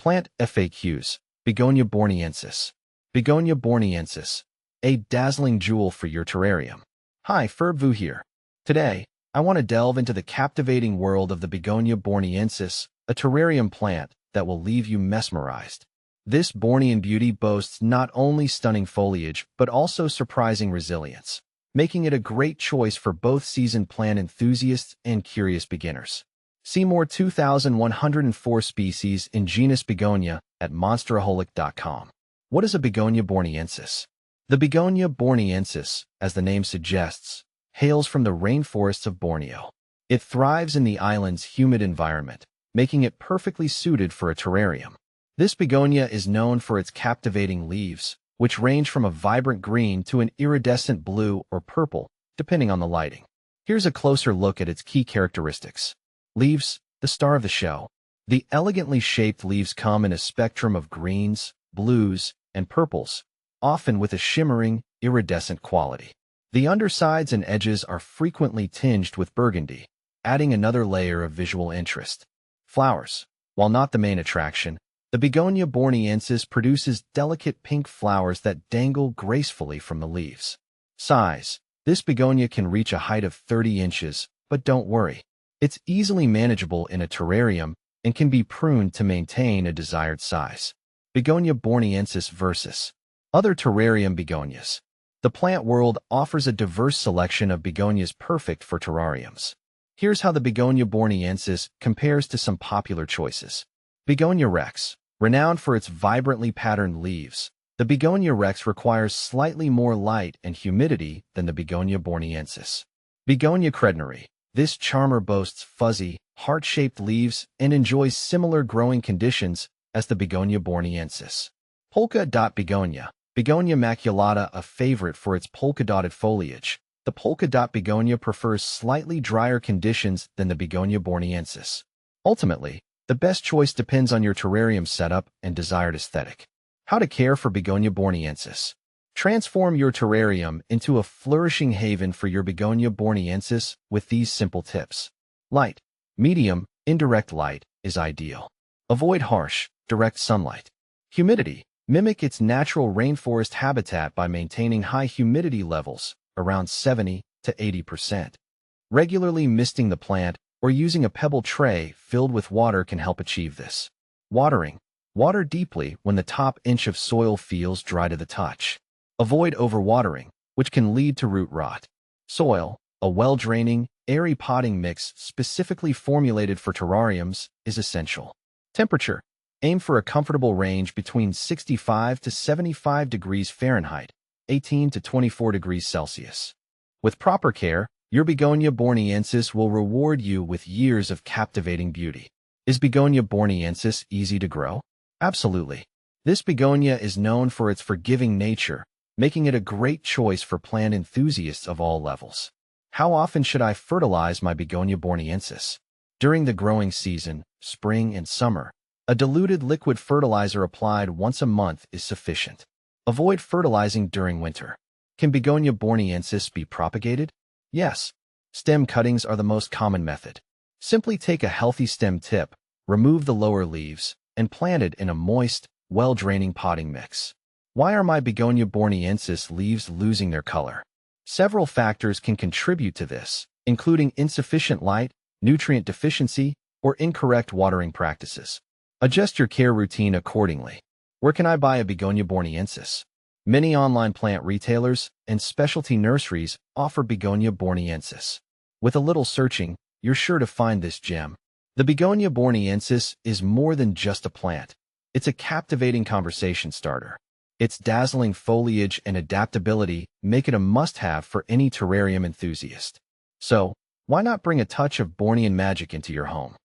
Plant FAQs. Begonia Borneensis. Begonia Borneensis, a dazzling jewel for your terrarium. Hi, Ferbvu here. Today, I want to delve into the captivating world of the Begonia Borneensis, a terrarium plant that will leave you mesmerized. This Bornean beauty boasts not only stunning foliage, but also surprising resilience, making it a great choice for both seasoned plant enthusiasts and curious beginners. See more 2,104 species in genus Begonia at monsteraholic.com. What is a Begonia Borneensis? The Begonia Borneensis, as the name suggests, hails from the rainforests of Borneo. It thrives in the island's humid environment, making it perfectly suited for a terrarium. This begonia is known for its captivating leaves, which range from a vibrant green to an iridescent blue or purple, depending on the lighting. Here's a closer look at its key characteristics. Leaves, the star of the show. The elegantly shaped leaves come in a spectrum of greens, blues, and purples, often with a shimmering, iridescent quality. The undersides and edges are frequently tinged with burgundy, adding another layer of visual interest. Flowers. While not the main attraction, the Begonia Borneensis produces delicate pink flowers that dangle gracefully from the leaves. Size. This begonia can reach a height of 30 inches, but don't worry. It's easily manageable in a terrarium and can be pruned to maintain a desired size. Begonia Borneensis versus other terrarium begonias. The plant world offers a diverse selection of begonias perfect for terrariums. Here's how the Begonia Borneensis compares to some popular choices. Begonia rex. Renowned for its vibrantly patterned leaves, the Begonia rex requires slightly more light and humidity than the Begonia Borneensis. Begonia credneri. This charmer boasts fuzzy, heart-shaped leaves and enjoys similar growing conditions as the Begonia Borneensis. Polka dot begonia. Begonia maculata, a favorite for its polka-dotted foliage. The polka dot begonia prefers slightly drier conditions than the Begonia Borneensis. Ultimately, the best choice depends on your terrarium setup and desired aesthetic. How to care for Begonia Borneensis. Transform your terrarium into a flourishing haven for your Begonia Borneensis with these simple tips. Light. Medium, indirect light is ideal. Avoid harsh, direct sunlight. Humidity. Mimic its natural rainforest habitat by maintaining high humidity levels, around 70 to 80%. Regularly misting the plant or using a pebble tray filled with water can help achieve this. Watering. Water deeply when the top inch of soil feels dry to the touch. Avoid overwatering, which can lead to root rot. Soil. A well-draining, airy potting mix specifically formulated for terrariums is essential. Temperature. Aim for a comfortable range between 65 to 75 degrees Fahrenheit, 18 to 24 degrees Celsius. With proper care, your Begonia Borneensis will reward you with years of captivating beauty. Is Begonia Borneensis easy to grow? Absolutely. This begonia is known for its forgiving nature, making it a great choice for plant enthusiasts of all levels. How often should I fertilize my Begonia Borneensis? During the growing season, spring and summer, a diluted liquid fertilizer applied once a month is sufficient. Avoid fertilizing during winter. Can Begonia Borneensis be propagated? Yes. Stem cuttings are the most common method. Simply take a healthy stem tip, remove the lower leaves, and plant it in a moist, well-draining potting mix. Why are my Begonia Borneensis leaves losing their color? Several factors can contribute to this, including insufficient light, nutrient deficiency, or incorrect watering practices. Adjust your care routine accordingly. Where can I buy a Begonia Borneensis? Many online plant retailers and specialty nurseries offer Begonia Borneensis. With a little searching, you're sure to find this gem. The Begonia Borneensis is more than just a plant. It's a captivating conversation starter. Its dazzling foliage and adaptability make it a must-have for any terrarium enthusiast. So, why not bring a touch of Bornean magic into your home?